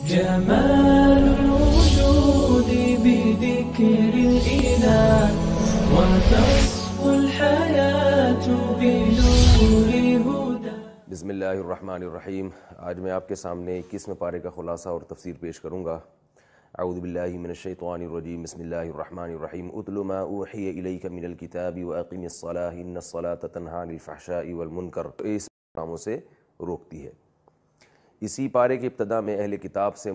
جمال الوجود بذكر الإله وتصفو الحياة بنور هدى. بسم اللہ الرحمن الرحیم. آج میں آپ کے سامنے 21ویں پارے کا خلاصہ اور تفسیر پیش کروں گا. اعوذ باللہ من الشیطان الرجیم. بسم اللہ الرحمن الرحیم. اتل ما اوحی الیک من الکتاب واقم الصلاۃ ان الصلاۃ تنہی عن الفحشاء والمنکر. اس کاموں سے روکتی ہے. اسی پارے کی ابتدا میں اہل کتاب سے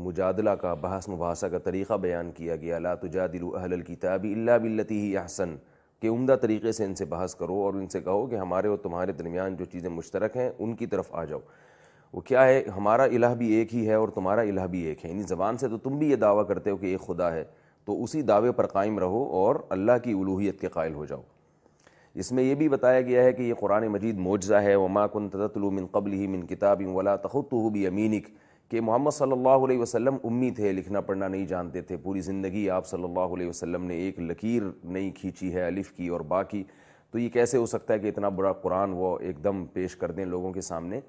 مجادلہ کا بحث مباحثہ کا طریقہ بیان کیا گیا. لا تجادلوا اہل الکتاب الا باللتی ہی احسن، کہ عمدہ طریقے سے ان سے بحث کرو اور ان سے کہو کہ ہمارے اور تمہارے درمیان جو چیزیں مشترک ہیں ان کی طرف آ جاؤ. وہ کیا ہے؟ ہمارا الہ بھی ایک ہی ہے اور تمہارا الہ بھی ایک ہے. یعنی زبان سے تو تم بھی یہ دعویٰ کرتے ہو کہ ایک خدا ہے، تو اسی دعوے پر قائم رہو اور اللہ کی الوہیت کے قائل ہو جاؤ. اس میں یہ بھی بتایا گیا ہے کہ یہ قرآن مجید معجزہ ہے. وما كنت تتلو من قبلہ من کتاب ولا تخطہ بیمینک، کہ محمد صلی اللہ علیہ وسلم امی تھے، لکھنا پڑھنا نہیں جانتے تھے. پوری زندگی آپ صلی اللہ علیہ وسلم نے ایک لکیر نہیں کھینچی ہے الف کی اور با کی، تو یہ کیسے ہو سکتا ہے کہ اتنا بڑا قرآن وہ ایک دم پیش کر دیں لوگوں کے سامنے؟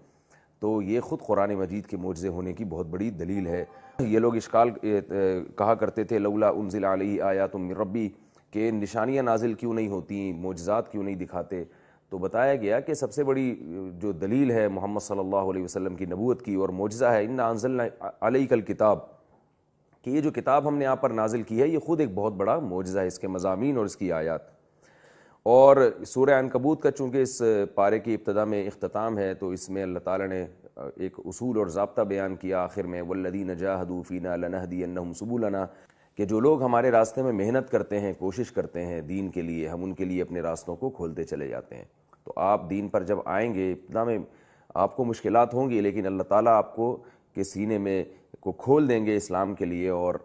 تو یہ خود قرآن مجید کے معجزے ہونے کی بہت بڑی دلیل ہے. یہ لوگ اشکال کہا کرتے تھے لولا انزل علیہ آیات من ربی، کہ نشانیاں نازل کیوں نہیں ہوتی، معجزات کیوں نہیں دکھاتے. تو بتایا گیا کہ سب سے بڑی جو دلیل ہے محمد صلی اللہ علیہ وسلم کی نبوت کی اور معجزہ ہے انا انزلنا علیک الکتاب، کہ یہ جو کتاب ہم نے آپ پر نازل کی ہے یہ خود ایک بہت بڑا معجزہ ہے، اس کے مضامین اور اس کی آیات. اور سورہ عنکبوت کا چونکہ اس پارے کی ابتدا میں اختتام ہے، تو اس میں اللہ تعالیٰ نے ایک اصول اور ضابطہ بیان کیا آخر میں، والذین جاہدوا فینا لنہدینہم سبلنا، کہ جو لوگ ہمارے راستے میں محنت کرتے ہیں، کوشش کرتے ہیں دین کے لیے، ہم ان کے لیے اپنے راستوں کو کھولتے چلے جاتے ہیں. تو آپ دین پر جب آئیں گے ابتدا میں آپ کو مشکلات ہوں گی، لیکن اللہ تعالیٰ آپ کو کے سینے میں کو کھول دیں گے اسلام کے لیے اور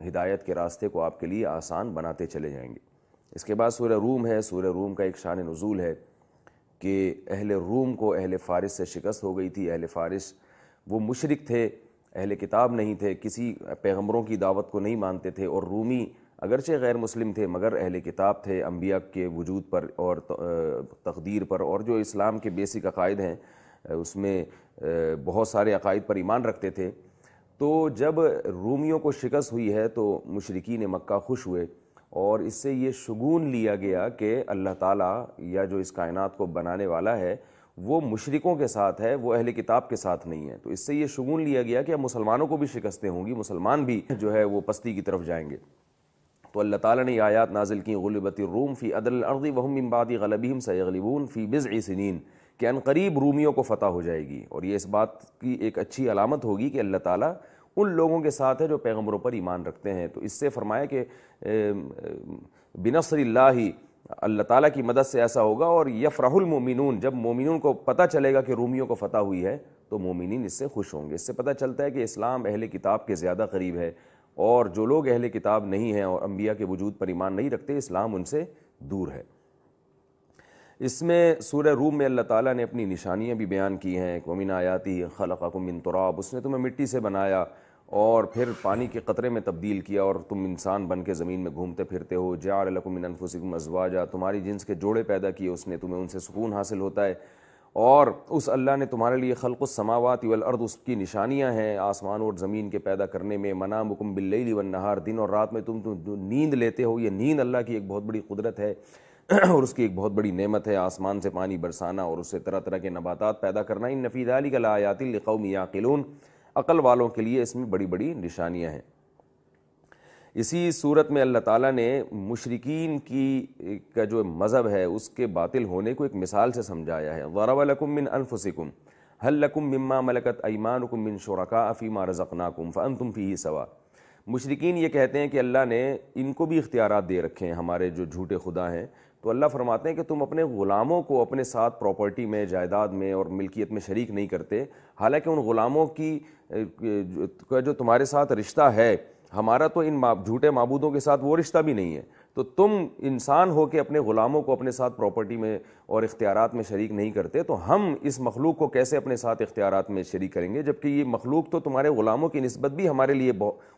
ہدایت کے راستے کو آپ کے لیے آسان بناتے چلے جائیں گے. اس کے بعد سورہ روم ہے. سورہ روم کا ایک شان نزول ہے کہ اہل روم کو اہل فارس سے شکست ہو گئی تھی. اہل فارس وہ مشرک تھے، اہل کتاب نہیں تھے، کسی پیغمبروں کی دعوت کو نہیں مانتے تھے، اور رومی اگرچہ غیر مسلم تھے مگر اہل کتاب تھے، انبیاء کے وجود پر اور تقدیر پر اور جو اسلام کے بیسک عقائد ہیں اس میں بہت سارے عقائد پر ایمان رکھتے تھے. تو جب رومیوں کو شکست ہوئی ہے تو مشرکین مکہ خوش ہوئے، اور اس سے یہ شگون لیا گیا کہ اللہ تعالیٰ یا جو اس کائنات کو بنانے والا ہے وہ مشرکوں کے ساتھ ہے، وہ اہل کتاب کے ساتھ نہیں ہے. تو اس سے یہ شگون لیا گیا کہ اب مسلمانوں کو بھی شکستیں ہوں گی، مسلمان بھی جو ہے وہ پستی کی طرف جائیں گے. تو اللہ تعالیٰ نے یہ آیات نازل کی، غلبت الروم فی ادنی الارض وهم من بعد غلبهم سیغلبون فی بضع سنین، کہ ان قریب رومیوں کو فتح ہو جائے گی. اور یہ اس بات کی ایک اچھی علامت ہوگی کہ اللہ تعالیٰ ان لوگوں کے ساتھ ہے جو پیغمبروں پر ایمان رکھتے ہیں. تو اس سے فرمایا کہ بنصر اللہ، اللہ تعالیٰ کی مدد سے ایسا ہوگا. اور یفرح المؤمنون، جب مومنون کو پتہ چلے گا کہ رومیوں کو فتح ہوئی ہے تو مومنین اس سے خوش ہوں گے. اس سے پتہ چلتا ہے کہ اسلام اہل کتاب کے زیادہ قریب ہے، اور جو لوگ اہل کتاب نہیں ہیں اور انبیاء کے وجود پر ایمان نہیں رکھتے اسلام ان سے دور ہے. اس میں سورہ روم میں اللہ تعالیٰ نے اپنی نشانیاں بھی بیان کی ہیں. وَمِنْ آیَاتِهِ خَلَقَكُم مِّن تُرَابٍ، اس نے تمہیں مٹی سے بنایا اور پھر پانی کے قطرے میں تبدیل کیا اور تم انسان بن کے زمین میں گھومتے پھرتے ہو. جَعَلَ لَكُم مِّنْ أَنفُسِكُمْ أَزْوَاجًا، تمہاری جنس کے جوڑے پیدا کیے اس نے، تمہیں ان سے سکون حاصل ہوتا ہے. اور اس اللہ نے تمہارے لیے خلق السماوات والارض، اس کی نشانیاں ہیں آسمان اور زمین کے پیدا کرنے میں. منامکم باللیل والنہار، دن اور رات میں تم نیند لیتے ہو، یہ نیند اللہ کی ایک بہت بڑی قدرت ہے اور اس کی ایک بہت بڑی نعمت ہے. آسمان سے پانی برسانا اور اس سے طرح طرح کے نباتات پیدا کرنا. ان فی ذلک لآیات لقوم یعقلون، عقل والوں کے لیے اس میں بڑی بڑی نشانیاں ہیں. اسی صورت میں اللہ تعالیٰ نے مشرکین کا جو مذہب ہے اس کے باطل ہونے کو ایک مثال سے سمجھایا ہے. ضرب لکم من انفسکم هل لکم مما ملکت ایمانکم من شرکاء فیما رزقناکم فانتم فیہ سواء. مشرکین یہ کہتے ہیں کہ اللہ نے ان کو بھی اختیارات دے رکھے ہیں، ہمارے جو جھوٹے خدا ہیں. تو اللہ فرماتے ہیں کہ تم اپنے غلاموں کو اپنے ساتھ پراپرٹی میں، جائیداد میں اور ملکیت میں شریک نہیں کرتے، حالانکہ ان غلاموں کی جو تمہارے ساتھ رشتہ ہے، ہمارا تو ان جھوٹے معبودوں کے ساتھ وہ رشتہ بھی نہیں ہے. تو تم انسان ہو کے اپنے غلاموں کو اپنے ساتھ پراپرٹی میں اور اختیارات میں شریک نہیں کرتے، تو ہم اس مخلوق کو کیسے اپنے ساتھ اختیارات میں شریک کریں گے، جبکہ یہ مخلوق تو تمہارے غلاموں کی نسبت بھی ہمارے لیے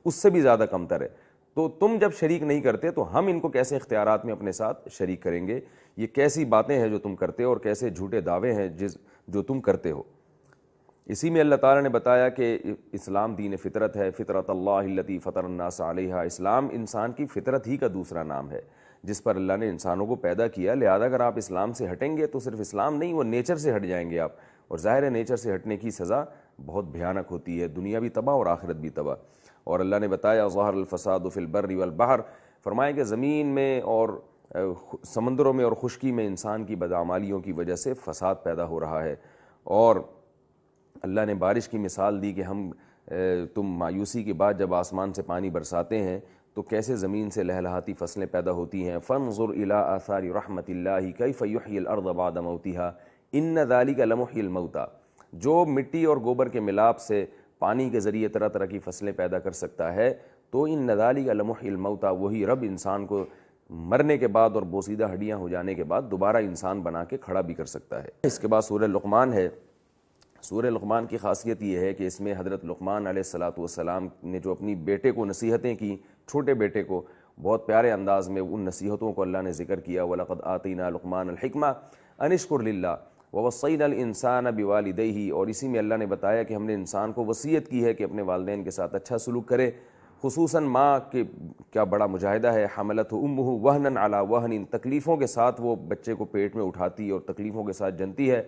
اس سے بھی زیادہ کمتر ہے. تو تم جب شریک نہیں کرتے تو ہم ان کو کیسے اختیارات میں اپنے ساتھ شریک کریں گے؟ یہ کیسی باتیں ہیں جو تم کرتے ہو اور کیسے جھوٹے دعوے ہیں جو تم کرتے ہو. اسی میں اللہ تعالیٰ نے بتایا کہ اسلام دین فطرت ہے، فطرت اللہ التی فطر الناس علیہا، اسلام انسان کی فطرت ہی کا دوسرا نام ہے جس پر اللہ نے انسانوں کو پیدا کیا. لہذا اگر آپ اسلام سے ہٹیں گے تو صرف اسلام نہیں، وہ نیچر سے ہٹ جائیں گے آپ، اور ظاہر ہے نیچر سے ہٹنے کی سزا بہت بھیانک ہوتی ہے، دنیا بھی تباہ اور آخرت بھی تباہ. اور اللہ نے بتایا ظہر الفساد فی البر والبحر، فرمایا کہ زمین میں اور سمندروں میں اور خشکی میں انسان کی بدعمالیوں کی وجہ سے فساد پیدا ہو رہا ہے. اور اللہ نے بارش کی مثال دی کہ تم مایوسی کے بعد جب آسمان سے پانی برساتے ہیں تو کیسے زمین سے لہلہاتی فصلیں پیدا ہوتی ہیں. فانظر الی آثار رحمت اللہ کیف یحیی الارض بعد موتها ان ذلک لمحیی الموتى، جو مٹی اور گوبر کے ملاپ سے پانی کے ذریعے طرح طرح کی فصلیں پیدا کر سکتا ہے، تو ان ذلک لمحیی الموتى، وہی رب انسان کو مرنے کے بعد اور بوسیدہ ہڈیاں ہو جانے کے بعد دوبارہ انسان بنا کے کھڑا بھی کر سکتا ہے. اس کے بعد سورہ لقمان ہے. سورہ لقمان کی خاصیت یہ ہے کہ اس میں حضرت لقمان علیہ السلام نے جو اپنی بیٹے کو نصیحتیں کی، چھوٹے بیٹے کو، بہت پیارے انداز میں ان نصیحتوں کو اللہ نے ذکر کیا. وَلَقَدْ آتَيْنَا لُقْمَانَ الْحِكْمَةَ أَنِ اشْكُرْ لِلَّهِ وَوَصَّيْنَا الْإِنسَانَ بِوَالِدَيْهِ، اور اسی میں اللہ نے بتایا کہ ہم نے انسان کو وصیت کی ہے کہ اپنے والدین کے ساتھ اچھا سلوک کرے، خصوصاً ماں کے کیا بڑا مجاہدہ ہے. حملتہ امہ وہنا علی وہن، تکلیفوں کے ساتھ وہ بچے کو پیٹ میں اٹھاتی اور تکلیفوں کے ساتھ جنتی ہے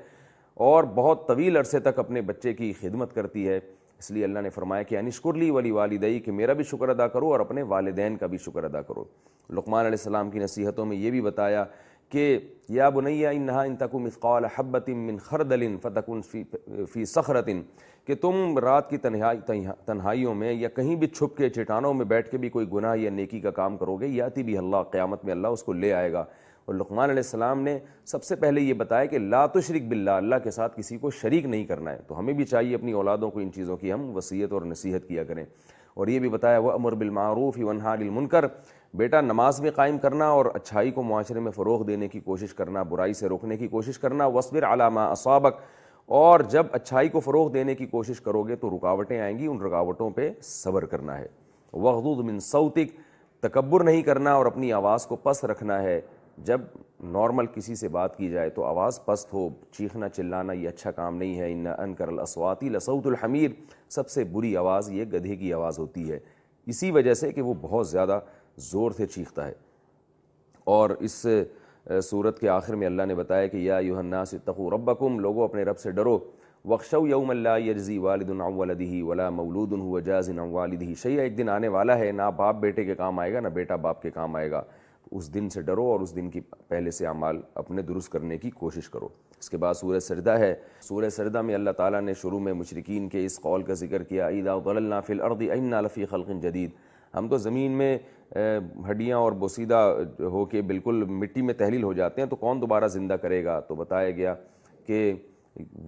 اور بہت طویل عرصے تک اپنے بچے کی خدمت کرتی ہے. اس لیے اللہ نے فرمایا کہ ان اشکر لی ولی والدی، کہ میرا بھی شکر ادا کرو اور اپنے والدین کا بھی شکر ادا کرو. لقمان علیہ السلام کی نصیحتوں میں یہ بھی بتایا کہ یا بنی انہا ان تک مثقال حبۃ من خردل فتکن فی صخرۃ، کہ تم رات کی تنہائیوں میں یا کہیں بھی چھپ کے چٹانوں میں بیٹھ کے بھی کوئی گناہ یا نیکی کا کام کرو گے، یاتی بھی اللہ، قیامت میں اللہ اس کو لے آئے گا. اور لقمان علیہ السلام نے سب سے پہلے یہ بتایا کہ لا تشرک باللہ، اللہ کے ساتھ کسی کو شریک نہیں کرنا ہے. تو ہمیں بھی چاہیے اپنی اولادوں کو ان چیزوں کی ہم وصیت اور نصیحت کیا کریں. اور یہ بھی بتایا وَأْمُرْ بِالْمَعْرُوفِ وَانْهَ عَنِ الْمُنْكَرِ، بیٹا نماز میں قائم کرنا اور اچھائی کو معاشرے میں فروغ دینے کی کوشش کرنا، برائی سے روکنے کی کوشش کرنا. وَاصْبِرْ عَلَى مَا أَصَابَكَ، اور جب اچھائی کو فروغ دینے کی کوشش کرو گے تو رکاوٹیں آئیں گی، ان رکاوٹوں پہ صبر کرنا ہے. وَغْضُضْ مِنْ صَوْتِكَ، تکبر نہیں کرنا اور اپنی آواز کو پست رکھنا ہے. جب نارمل کسی سے بات کی جائے تو آواز پست ہو، چیخنا چلانا یہ اچھا کام نہیں ہے. ان انکر الاصوات لصوت الحمیر، سب سے بری آواز یہ گدھے کی آواز ہوتی ہے، اسی وجہ سے کہ وہ بہت زیادہ زور سے چیختا ہے. اور اس سورت کے آخر میں اللہ نے بتایا کہ یا ایھا الناس اتقوا ربکم، لوگوں اپنے رب سے ڈرو. واخشوا یوما لا یجزی والد عن ولدہ ولا مولود هو جاز عن والدہ شیئا، ایک دن آنے والا ہے نہ باپ بیٹے کے کام آئے گا نہ بیٹا باپ کے کام آئے گا. اس دن سے ڈرو اور اس دن کی پہلے سے اعمال اپنے درست کرنے کی کوشش کرو. اس کے بعد سورہ سجدہ ہے. سورہ سجدہ میں اللہ تعالیٰ نے شروع میں مشرکین کے اس قول کا ذکر کیا اذا ضللنا فی الارض انا لفی خلق جدید، ہم تو زمین میں ہڈیاں اور بوسیدہ ہو کے بالکل مٹی میں تحلیل ہو جاتے ہیں، تو کون دوبارہ زندہ کرے گا؟ تو بتایا گیا کہ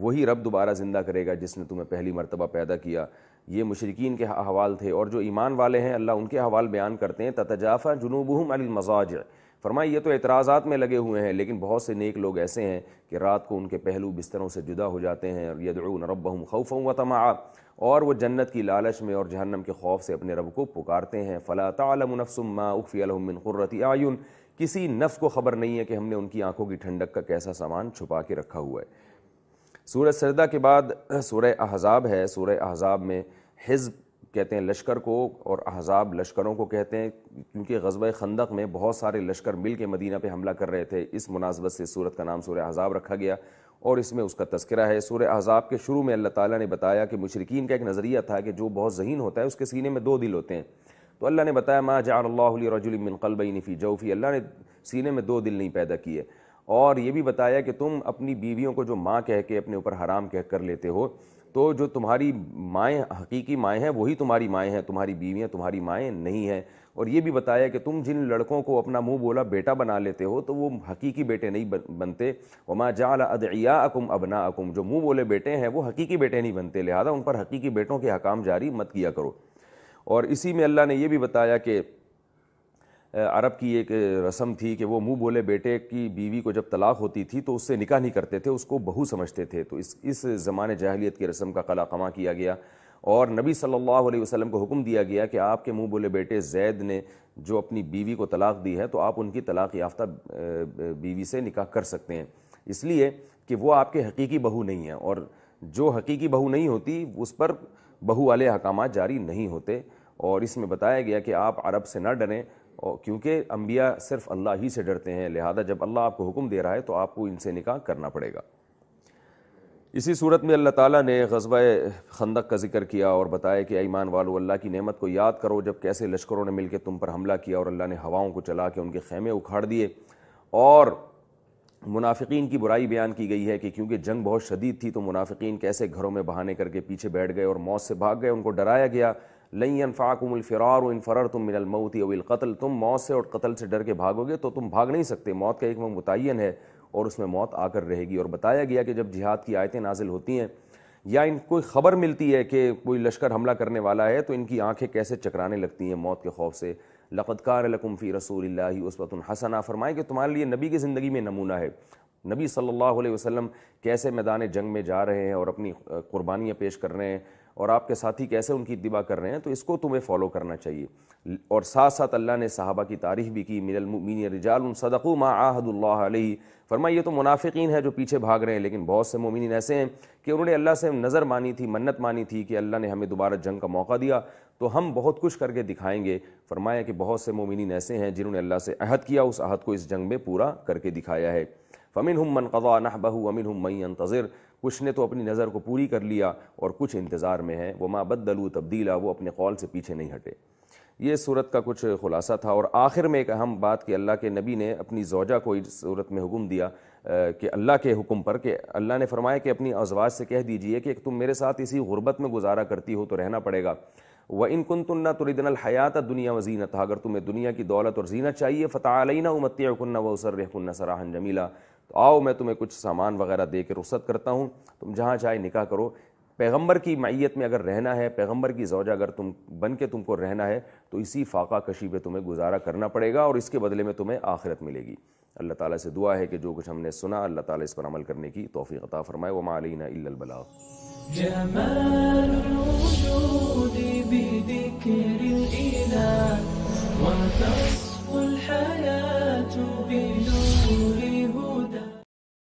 وہی رب دوبارہ زندہ کرے گا جس نے تمہیں پہلی مرتبہ پیدا کیا. یہ مشرکین کے احوال تھے. اور جو ایمان والے ہیں اللہ ان کے احوال بیان کرتے ہیں. تتجافى جنوبهم عن المضاجع، فرمایا یہ تو اعتراضات میں لگے ہوئے ہیں، لیکن بہت سے نیک لوگ ایسے ہیں کہ رات کو ان کے پہلو بستروں سے جدا ہو جاتے ہیں. یدعون ربهم خوفا وطمعا، اور وہ جنت کی لالچ میں اور جہنم کے خوف سے اپنے رب کو پکارتے ہیں. فلا تعلم نفس ما اخفی لهم من قرۃ اعین، کسی نفس کو خبر نہیں ہے کہ ہم نے ان کی آنکھوں کی ٹھنڈک کا کیسا سامان چھپا کے رکھا ہوا ہے. سورہ سجدہ کے بعد سورہ احزاب ہے. سورہ احزاب میں حزب کہتے ہیں لشکر کو، اور احزاب لشکروں کو کہتے ہیں، کیونکہ غزوہ خندق میں بہت سارے لشکر مل کے مدینہ پہ حملہ کر رہے تھے. اس مناسبت سے سورت کا نام سورہ احزاب رکھا گیا اور اس میں اس کا تذکرہ ہے. سورہ احزاب کے شروع میں اللہ تعالیٰ نے بتایا کہ مشرکین کا ایک نظریہ تھا کہ جو بہت ذہین ہوتا ہے اس کے سینے میں دو دل ہوتے ہیں. تو اللہ نے بتایا ما جعل اللہ لرجل من قلبین فی جوفہ، اللہ نے سینے میں دو دل نہیں پیدا کیے. اور یہ بھی بتایا کہ تم اپنی بیویوں کو جو ماں کہہ کے اپنے اوپر حرام کہہ کر لیتے ہو، تو جو تمہاری مائیں حقیقی مائیں ہیں وہی تمہاری مائیں ہیں، تمہاری بیویاں تمہاری مائیں نہیں ہیں. اور یہ بھی بتایا کہ تم جن لڑکوں کو اپنا منہ بولا بیٹا بنا لیتے ہو تو وہ حقیقی بیٹے نہیں بنتے. وما جعل ادعیاءکم ابناءکم، جو منہ بولے بیٹے ہیں وہ حقیقی بیٹے نہیں بنتے، لہذا ان پر حقیقی بیٹوں کے احکام جاری مت کیا کرو. اور اسی میں اللہ نے یہ بھی بتایا کہ عرب کی ایک رسم تھی کہ وہ منہ بولے بیٹے کی بیوی کو جب طلاق ہوتی تھی تو اس سے نکاح نہیں کرتے تھے، اس کو بہو سمجھتے تھے. تو اس زمانے جاہلیت کی رسم کا قلع قمع کیا گیا اور نبی صلی اللہ علیہ وسلم کو حکم دیا گیا کہ آپ کے منہ بولے بیٹے زید نے جو اپنی بیوی کو طلاق دی ہے تو آپ ان کی طلاق یافتہ بیوی سے نکاح کر سکتے ہیں، اس لیے کہ وہ آپ کے حقیقی بہو نہیں ہیں. اور جو حقیقی بہو نہیں ہوتی اس پر بہو والے احکامات جاری نہیں ہوتے۔ اور اس میں بتایا گیا کہ آپ عرب سے نہ ڈریں، کیونکہ انبیاء صرف اللہ ہی سے ڈرتے ہیں، لہذا جب اللہ آپ کو حکم دے رہا ہے تو آپ کو ان سے نکاح کرنا پڑے گا۔ اسی صورت میں اللہ تعالیٰ نے غزوہ خندق کا ذکر کیا اور بتایا کہ اے ایمان والو، اللہ کی نعمت کو یاد کرو جب کیسے لشکروں نے مل کے تم پر حملہ کیا اور اللہ نے ہواؤں کو چلا کے ان کے خیمے اکھاڑ دیے۔ اور منافقین کی برائی بیان کی گئی ہے کہ کیونکہ جنگ بہت شدید تھی تو منافقین کیسے گھروں میں بہانے کر کے پیچھے بیٹھ گئے اور موت سے بھاگ گئے۔ ان کو ڈرایا گیا لن ينفعكم الفرار ان فررتم من الموت او القتل، تم موت سے اور قتل سے ڈر کے بھاگو گے تو تم بھاگ نہیں سکتے، موت کا ایک وقت متعین ہے اور اس میں موت آ کر رہے گی۔ اور بتایا گیا کہ جب جہاد کی آیتیں نازل ہوتی ہیں یا ان کوئی خبر ملتی ہے کہ کوئی لشکر حملہ کرنے والا ہے تو ان کی آنکھیں کیسے چکرانے لگتی ہیں موت کے خوف سے۔ لقد کان لکم فی رسول اللہ اسوۃ حسنہ، فرمائے کہ تمہارے لیے نبی کی زندگی میں نمونہ ہے۔ نبی صلی اللہ علیہ وسلم کیسے میدان جنگ میں جا رہے ہیں اور اپنی قربانیاں پیش کر رہے ہیں اور آپ کے ساتھی کیسے ان کی اتباع کر رہے ہیں، تو اس کو تمہیں فالو کرنا چاہیے۔ اور ساتھ ساتھ اللہ نے صحابہ کی تعریف بھی کی، من المؤمنین رجال صدقوا ما عاہدوا اللہ علیہ، فرمایا یہ تو منافقین ہیں جو پیچھے بھاگ رہے ہیں، لیکن بہت سے مومنین ایسے ہیں کہ انہوں نے اللہ سے نظر مانی تھی، منت مانی تھی کہ اللہ نے ہمیں دوبارہ جنگ کا موقع دیا تو ہم بہت کچھ کر کے دکھائیں گے۔ فرمایا کہ بہت سے مومنین ایسے ہیں جنہوں نے اللہ سے عہد کیا، اس عہد کو اس جنگ میں پورا کر کے دکھایا ہے۔ فمنہم من قضى نحبہ ومنہم من ينتظر، کچھ نے تو اپنی نظر کو پوری کر لیا اور کچھ انتظار میں ہیں۔ وما بدلوا تبدیلا، وہ اپنے قول سے پیچھے نہیں ہٹے۔ یہ صورت کا کچھ خلاصہ تھا۔ اور آخر میں ایک اہم بات کہ اللہ کے نبی نے اپنی زوجہ کو اس صورت میں حکم دیا کہ اللہ کے حکم پر، کہ اللہ نے فرمایا کہ اپنی ازواج سے کہہ دیجئے کہ تم میرے ساتھ اسی غربت میں گزارا کرتی ہو تو رہنا پڑے گا۔ وَإِن كُنتُنَّ تُرِدْنَ الْحَيَاةَ الدُّنْيَا وَزِينَتَهَا، اگر تمہیں دنیا کی دولت اور زینت چاہیے، فَتَعَالَيْنَ أُمَتِّعْكُنَّ وَأُسَرِّحْكُنَّ سَرَاحًا جَمِيلًا، تو آؤ میں تمہیں کچھ سامان وغیرہ دے کے رخصت کرتا ہوں، تم جہاں چاہے نکاح کرو۔ پیغمبر کی معیت میں اگر رہنا ہے، پیغمبر کی زوجہ اگر تم بن کے تم کو رہنا ہے تو اسی فاقہ کشی پہ تمہیں گزارا کرنا پڑے گا اور اس کے بدلے میں تمہیں آخرت ملے گی۔ اللہ تعالیٰ سے دعا ہے کہ جو کچھ ہم نے سنا اللہ تعالیٰ اس پر عمل کرنے کی توفیق عطا فرمائے۔ وما علینا الا البلاغ۔ جمال الوجود بذكر الإله